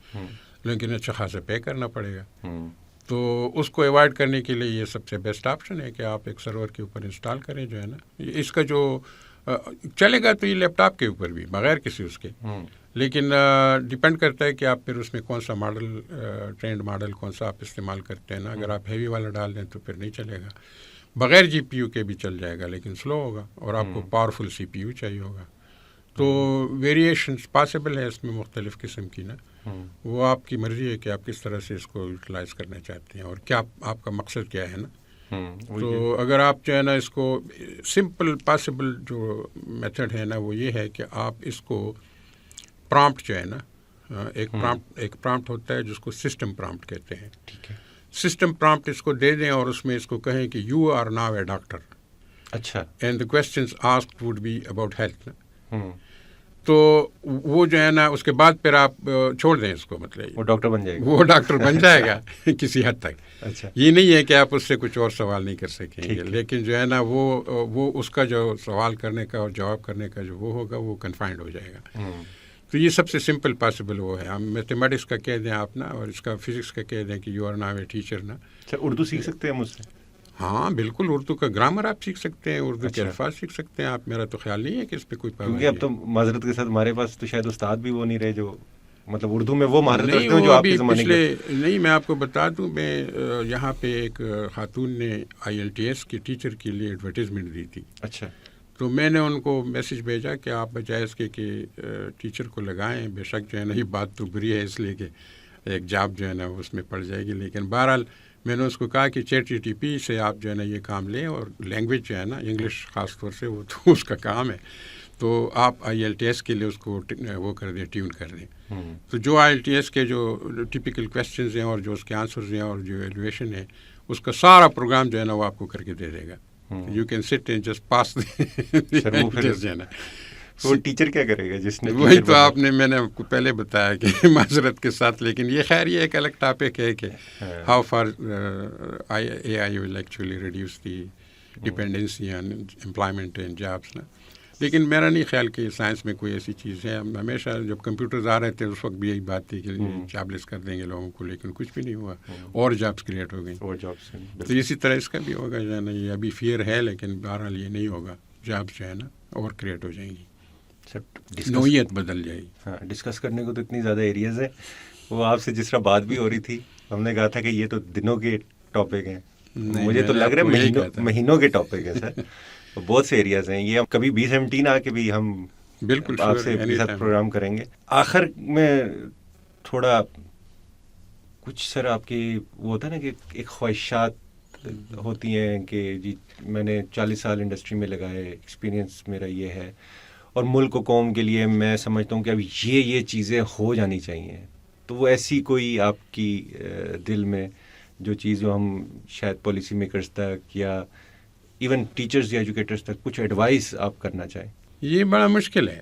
لیکن اچھا خاصا پے کرنا پڑے گا. تو اس کو ایوائڈ کرنے کے لیے یہ سب سے بیسٹ آپشن ہے کہ آپ ایک سرور کے اوپر انسٹال کریں جو ہے نا. اس کا جو چلے گا تو یہ لیپ ٹاپ کے اوپر بھی بغیر کسی اس کے, لیکن ڈیپینڈ کرتا ہے کہ آپ پھر اس میں کون سا ماڈل, ٹرینڈ ماڈل کون سا آپ استعمال کرتے ہیں نا. اگر آپ ہیوی والا ڈال دیں تو پھر نہیں چلے گا. بغیر جی پی یو کے بھی چل جائے گا لیکن سلو ہوگا, اور آپ کو پاورفل سی پی یو چاہیے ہوگا. تو ویریشنس پاسبل ہے اس میں مختلف قسم کی نا. وہ آپ کی مرضی ہے کہ آپ کس طرح سے اس کو یوٹیلائز کرنا چاہتے ہیں اور کیا آپ کا مقصد کیا ہے نا. تو اگر آپ جو ہے نا اس کو سمپل پاسبل جو میتھڈ ہے نا وہ یہ ہے کہ آپ اس کو پرامپٹ جو ہے نا, ایک پرامپٹ ہوتا ہے جس کو سسٹم پرامپٹ کہتے ہیں. ٹھیک ہے, سسٹم پرامپٹ اس کو دے دیں اور اس میں اس کو کہیں کہ you are now a doctor. اچھا. And the questions asked would be about health. تو وہ جو ہے نا اس کے بعد پھر آپ چھوڑ دیں اس کو، مطلب وہ ڈاکٹر بن جائے گا، وہ ڈاکٹر بن جائے گا کسی حد تک. اچھا، یہ نہیں ہے کہ آپ اس سے کچھ اور سوال نہیں کر سکیں گے، لیکن جو ہے نا وہ اس کا جو سوال کرنے کا اور جواب کرنے کا جو وہ ہوگا وہ کنفائنڈ ہو جائے گا. تو یہ سب سے سمپل پاسبل وہ ہے. ہم میتھمیٹکس کا کہہ دیں آپ نا، اور اس کا فزکس کا کہہ دیں کہ you are now a teacher نا. اچھا، اردو سیکھ سکتے ہیں مجھ سے؟ ہاں بالکل، اردو کا گرامر آپ سیکھ سکتے ہیں، اردو کے الفاظ سیکھ سکتے ہیں آپ. میرا تو خیال نہیں ہے کہ اس پہ کوئی پابندی کیونکہ اب تو معذرت کے ساتھ ہمارے پاس تو شاید استاد بھی وہ نہیں رہے جو مطلب اردو میں وہ مہارت رکھتے ہیں جو آپ کے زمانے کے. نہیں، میں آپ کو بتا دوں، میں یہاں پہ ایک خاتون نے IELTS کے ٹیچر کے لیے ایڈورٹیزمنٹ دی تھی. اچھا. تو میں نے ان کو میسج بھیجا کہ آپ بجائے اس کے کہ ٹیچر کو لگائیں، بے شک جو ہے نا یہ بات تو بری ہے، اس لیے کہ ایک جاب جو ہے نا اس میں پڑ جائے گی. لیکن بہرحال میں نے اس کو کہا کہ ChatGPT سے آپ جو ہے نا یہ کام لیں، اور لینگویج جو ہے نا انگلش خاص طور سے وہ تو اس کا کام ہے، تو آپ IELTS کے لیے اس کو وہ کر دیں، ٹیون کر دیں. تو جو IELTS کے جو ٹپیکل کویسچنز ہیں اور جو اس کے آنسرز ہیں اور جو ایویلویشن ہے، اس کا سارا پروگرام جو ہے نا وہ آپ کو کر کے دے دے گا. You can sit and just pass جو ہے نا. وہ ٹیچر کیا کرے گا جس نے؟ وہی تو میں نے آپ کو پہلے بتایا کہ معذرت کے ساتھ، لیکن یہ خیر یہ ایک الگ ٹاپک ہے کہ how far AI will actually reduce the dependency on employment and jobs نا. لیکن میرا نہیں خیال کہ سائنس میں کوئی ایسی چیز ہے. ہمیشہ جب کمپیوٹرز آ رہے تھے اس وقت بھی یہی بات تھی کہ جاب لیس کر دیں گے لوگوں کو، لیکن کچھ بھی نہیں ہوا، اور جابس کریٹ ہو گئی. تو اسی طرح اس کا بھی ہوگا جو ہے نا. یہ ابھی فیئر ہے، لیکن بہرحال یہ نہیں ہوگا. جابس جو ہے نا اور کریٹ ہو جائیں گی، نوعیت بدل جائے گی. ہاں، ڈسکس کرنے کو تو اتنی زیادہ ایریاز ہیں. وہ آپ سے جس طرح بات بھی ہو رہی تھی، ہم نے کہا تھا کہ یہ تو دنوں کے ٹاپک ہیں، مجھے تو لگ رہا ہے مہینوں کے ٹاپک ہیں سر. بہت سے ایریاز ہیں. یہ کبھی 2017 آ کے بھی ہم بالکل آپ سے ساتھ پروگرام کریں گے. آخر میں تھوڑا کچھ سر آپ کی وہ ہوتا ہے نا کہ ایک خواہشات ہوتی ہیں کہ جی میں نے 40 سال انڈسٹری میں لگائے، ایکسپیرینس میرا یہ ہے، اور ملک و قوم کے لیے میں سمجھتا ہوں کہ اب یہ چیزیں ہو جانی چاہیے. تو وہ ایسی کوئی آپ کی دل میں جو چیز جو ہم شاید پالیسی میکرز تک یا ایون ٹیچرز یا ایجوکیٹرز تک کچھ ایڈوائس آپ کرنا چاہیں؟ یہ بڑا مشکل ہے،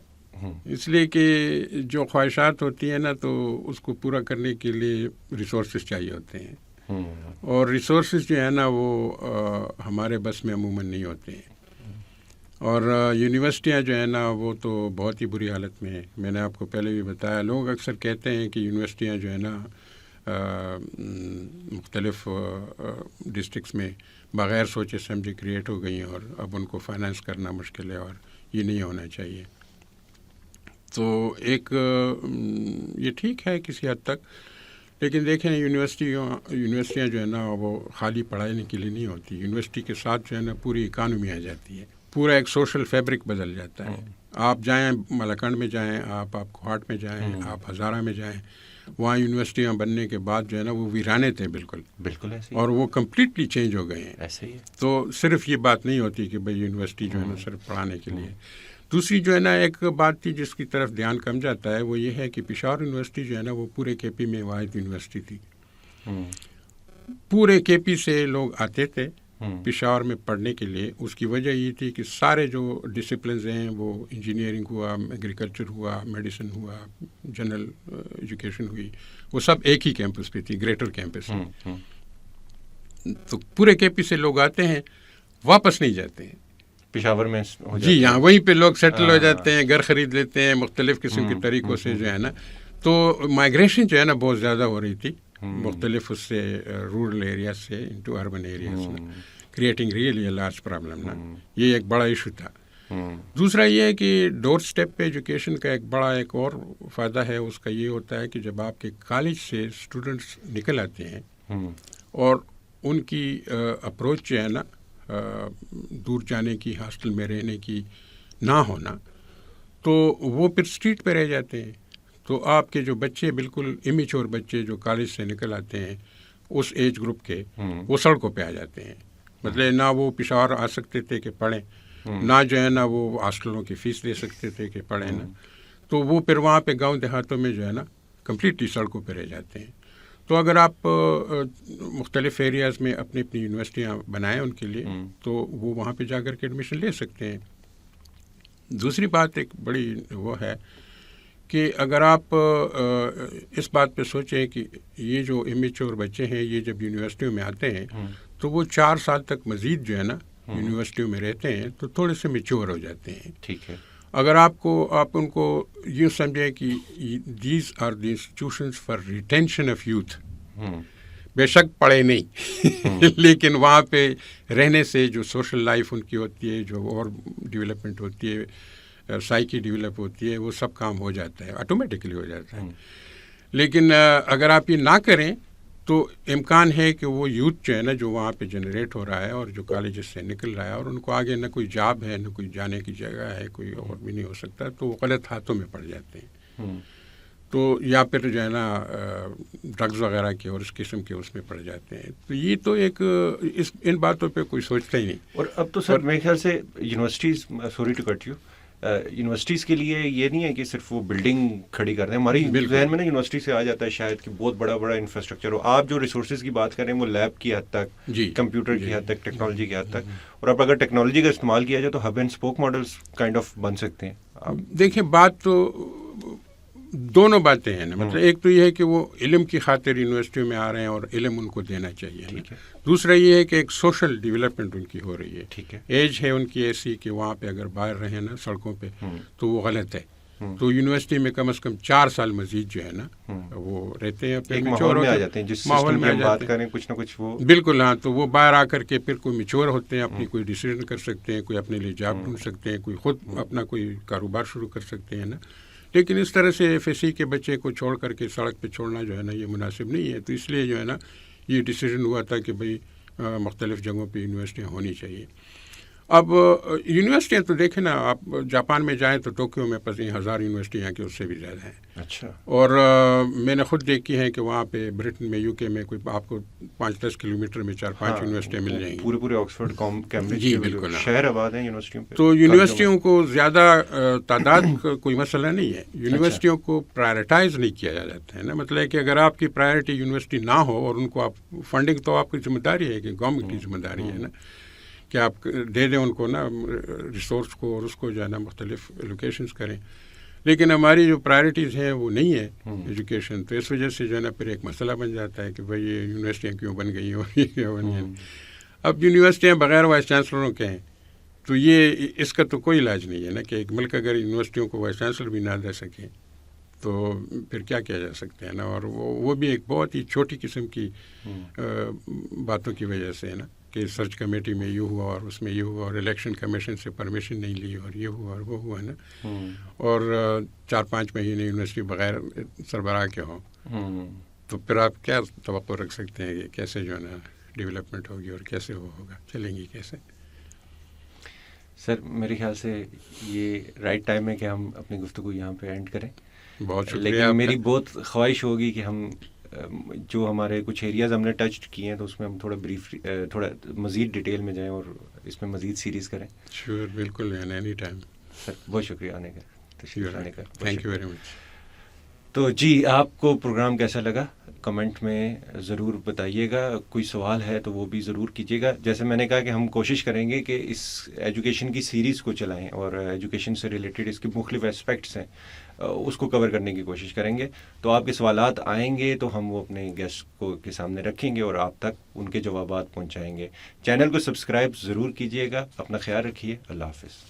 اس لیے کہ جو خواہشات ہوتی ہیں نا تو اس کو پورا کرنے کے لیے ریسورسز چاہیے ہوتے ہیں، اور ریسورسز جو ہے نا وہ ہمارے بس میں عموماً نہیں ہوتے ہیں. اور یونیورسٹیاں جو ہیں نا وہ تو بہت ہی بری حالت میں ہیں. میں نے آپ کو پہلے بھی بتایا، لوگ اکثر کہتے ہیں کہ یونیورسٹیاں جو ہے نا مختلف ڈسٹرکس میں بغیر سوچے سمجھے کریٹ ہو گئی ہیں، اور اب ان کو فائنانس کرنا مشکل ہے، اور یہ نہیں ہونا چاہیے. تو ایک یہ ٹھیک ہے کسی حد تک، لیکن دیکھیں یونیورسٹیاں جو ہے نا وہ خالی پڑھانے کے لیے نہیں ہوتی. یونیورسٹی کے ساتھ جو ہے نا پوری اکانومی آ جاتی ہے، پورا ایک سوشل فیبرک بدل جاتا ہے. آپ جائیں ملاکنڈ میں جائیں، آپ کوہاٹ میں جائیں، آپ ہزارہ میں جائیں، وہاں یونیورسٹیاں بننے کے بعد جو ہے نا وہ ویرانے تھے بالکل ایسے، اور وہ کمپلیٹلی چینج ہو گئے ہیں. ایسے ہی. تو صرف یہ بات نہیں ہوتی کہ بھائی یونیورسٹی جو ہے نا صرف پڑھانے کے لیے. دوسری جو ہے نا ایک بات تھی جس کی طرف دھیان کم جاتا ہے، وہ یہ ہے کہ پشاور یونیورسٹی جو ہے نا وہ پورے KP میں واحد یونیورسٹی تھی. پورے KP سے لوگ آتے تھے پشاور میں پڑھنے کے لیے. اس کی وجہ یہ تھی کہ سارے جو ڈسپلنز ہیں، وہ انجینئرنگ ہوا، ایگریکلچر ہوا، میڈیسن ہوا، جنرل ایجوکیشن ہوئی، وہ سب ایک ہی کیمپس پہ تھی، گریٹر کیمپس. تو پورے KP سے لوگ آتے ہیں، واپس نہیں جاتے ہیں پشاور میں. جی یہاں وہیں پہ لوگ سیٹل ہو جاتے ہیں، گھر خرید لیتے ہیں مختلف قسم کے طریقوں سے جو ہے نا. تو مائگریشن جو ہے نا بہت زیادہ ہو رہی تھی مختلف اس سے رورل ایریاز سے into urban areas, creating really a large problem نا. یہ ایک بڑا ایشو تھا. دوسرا یہ ہے کہ ڈور سٹیپ پہ ایجوکیشن کا ایک اور فائدہ ہے، اس کا یہ ہوتا ہے کہ جب آپ کے کالج سے اسٹوڈنٹس نکل آتے ہیں اور ان کی اپروچ جو ہے نا دور جانے کی، ہاسٹل میں رہنے کی نہ ہونا، تو وہ پھر اسٹریٹ پہ رہ جاتے ہیں. تو آپ کے جو بچے بالکل امیچور بچے جو کالج سے نکل آتے ہیں اس ایج گروپ کے، وہ سڑکوں پہ آ جاتے ہیں. مطلب نہ وہ پشاور آ سکتے تھے کہ پڑھیں، نہ جو ہے نا وہ ہاسٹلوں کی فیس دے سکتے تھے کہ پڑھیں نا. تو وہ پھر وہاں پہ گاؤں دیہاتوں میں جو ہے نا کمپلیٹلی سڑکوں پہ رہ جاتے ہیں. تو اگر آپ مختلف ایریاز میں اپنی یونیورسٹیاں بنائیں ان کے لیے، تو وہ وہاں پہ جا کر کے ایڈمیشن لے سکتے ہیں. دوسری بات ایک بڑی وہ ہے کہ اگر آپ اس بات پہ سوچیں کہ یہ جو امیچور بچے ہیں یہ جب یونیورسٹیوں میں آتے ہیں تو وہ 4 سال تک مزید جو ہے نا یونیورسٹیوں میں رہتے ہیں تو تھوڑے سے میچور ہو جاتے ہیں. ٹھیک ہے. اگر آپ ان کو یوں سمجھیں کہ these are the institutions for retention of youth, بے شک پڑھے نہیں لیکن وہاں پہ رہنے سے جو سوشل لائف ان کی ہوتی ہے، جو اور ڈیولپمنٹ ہوتی ہے، سائیکی ڈیولپ ہوتی ہے، وہ سب کام ہو جاتا ہے، آٹومیٹکلی ہو جاتا ہے. لیکن اگر آپ یہ نہ کریں تو امکان ہے کہ وہ یوتھ جو ہے نا جو وہاں پہ جنریٹ ہو رہا ہے اور جو کالجز سے نکل رہا ہے اور ان کو آگے نہ کوئی جاب ہے نہ کوئی جانے کی جگہ ہے، کوئی اور بھی نہیں ہو سکتا، تو وہ غلط ہاتھوں میں پڑ جاتے ہیں. تو یا پھر جو ہے نا ڈرگز وغیرہ کے اور اس قسم کے اس میں پڑ جاتے ہیں. تو یہ تو ایک ان باتوں پہ کوئی سوچتا ہی نہیں. اور اب تو سر میرے خیال سے universities, sorry to cut you, universities کے لیے یہ نہیں ہے کہ صرف وہ بلڈنگ کھڑی کر دیں. ہماری ذہن میں نا یونیورسٹی سے آ جاتا ہے شاید کہ بہت بڑا انفراسٹرکچر ہو. آپ جو ریسورسز کی بات کر رہے ہیں وہ لیب کی حد تک، کمپیوٹر کی حد تک، ٹیکنالوجی کی حد تک، اور اب اگر ٹیکنالوجی کا استعمال کیا جائے تو hub and spoke models kind of بن سکتے ہیں. دیکھیں بات تو دونوں باتیں ہیں نا، مطلب ایک تو یہ ہے کہ وہ علم کی خاطر یونیورسٹیوں میں آ رہے ہیں اور علم ان کو دینا چاہیے. دوسرا یہ ہے کہ ایک سوشل ڈیولپمنٹ ان کی ہو رہی ہے. ٹھیک ہے. ایج ہے ان کی ایسی کہ وہاں پہ اگر باہر رہیں نا سڑکوں پہ تو وہ غلط ہے. تو یونیورسٹی میں کم از کم 4 سال مزید جو ہے نا وہ رہتے ہیں، ایک ماحول میں آ جاتے ہیں، جس ماحول میں بات کریں کچھ نہ کچھ وہ بالکل. ہاں، تو وہ باہر آ کر کے پھر کوئی میچور ہوتے ہیں، اپنی کوئی ڈیسیزن کر سکتے ہیں، کوئی اپنے لیے جاب ڈھونڈ سکتے ہیں، کوئی خود اپنا کوئی کاروبار شروع کر سکتے ہیں نا. لیکن اس طرح سے ایف ایس سی کے بچے کو چھوڑ کر کے سڑک پہ چھوڑنا جو ہے نا یہ مناسب نہیں ہے. تو اس لیے جو ہے نا یہ ڈیسیژن ہوا تھا کہ بھئی مختلف جگہوں پہ یونیورسٹیاں ہونی چاہیے. اب یونیورسٹیاں تو دیکھیں نا، آپ جاپان میں جائیں تو ٹوکیو میں 1000 یونیورسٹیاں کہ اس سے بھی زیادہ ہیں. اچھا. اور میں نے خود دیکھی ہے کہ وہاں پہ برٹن میں، یو کے میں کوئی آپ کو 5-10 کلومیٹر میں 4-5 یونیورسٹیاں مل جائیں گی. پورے آکسفورڈ کیمبرج جی بالکل شہر آباد ہیں یونیورسٹیوں پہ. تو یونیورسٹیوں کو زیادہ تعداد کوئی مسئلہ نہیں ہے. یونیورسٹیوں کو پرائرٹائز نہیں کیا جاتا ہے نا. مطلب ہے کہ اگر آپ کی پرائرٹی یونیورسٹی نہ ہو اور ان کو آپ فنڈنگ، تو آپ کی ذمہ داری ہے کہ گورنمنٹ کی ذمہ داری ہے نا کہ آپ دے دیں ان کو نا ریسورس کو اور اس کو جو ہے نا مختلف ایلوکیشنز کریں. لیکن ہماری جو پرائرٹیز ہیں وہ نہیں ہے ایجوکیشن. تو اس وجہ سے جو ہے نا پھر ایک مسئلہ بن جاتا ہے کہ بھائی یہ یونیورسٹیاں کیوں بن گئی اور یہ کیوں بن گئی. اب یونیورسٹیاں بغیر وائس چانسلروں کے ہیں تو یہ اس کا تو کوئی علاج نہیں ہے نا کہ ایک ملک اگر یونیورسٹیوں کو وائس چانسلر بھی نہ دے سکے تو پھر کیا کیا جا سکتے ہیں نا. اور وہ بھی ایک بہت ہی چھوٹی قسم کی باتوں کی وجہ سے ہے نا کہ سرچ کمیٹی میں یہ ہوا اور اس میں یہ ہوا اور الیکشن کمیشن سے پرمیشن نہیں لی اور یہ ہوا اور وہ ہوا نا. اور 4-5 مہینے یونیورسٹی بغیر سربراہ کے ہوں تو پھر آپ کیا توقع رکھ سکتے ہیں کہ کیسے جو ہے نا ڈیولپمنٹ ہوگی اور کیسے وہ ہوگا، چلیں گی کیسے. سر میرے خیال سے یہ رائٹ ٹائم ہے کہ ہم اپنی گفتگو یہاں پہ اینڈ کریں. بہت شکریہ. لیکن میری بہت خواہش ہوگی کہ ہم جو ہمارے کچھ ایریاز ہم نے ٹچ کیے ہیں تو اس میں ہم تھوڑا مزید ڈیٹیل میں جائیں اور اس میں مزید سیریز کریں. شیور، بالکل، اینی ٹائم. سر بہت شکریہ آنے کا، تشریف لانے کا. Thank you very much. تو جی، آپ کو پروگرام کیسا لگا کمنٹ میں ضرور بتائیے گا. کوئی سوال ہے تو وہ بھی ضرور کیجیے گا. جیسے میں نے کہا کہ ہم کوشش کریں گے کہ اس ایجوکیشن کی سیریز کو چلائیں اور ایجوکیشن سے ریلیٹڈ اس کے مختلف اسپیکٹس ہیں اس کو کور کرنے کی کوشش کریں گے. تو آپ کے سوالات آئیں گے تو ہم وہ اپنے گیسٹ کو کے سامنے رکھیں گے اور آپ تک ان کے جوابات پہنچائیں گے. چینل کو سبسکرائب ضرور کیجیے گا. اپنا خیال رکھیے. اللہ حافظ.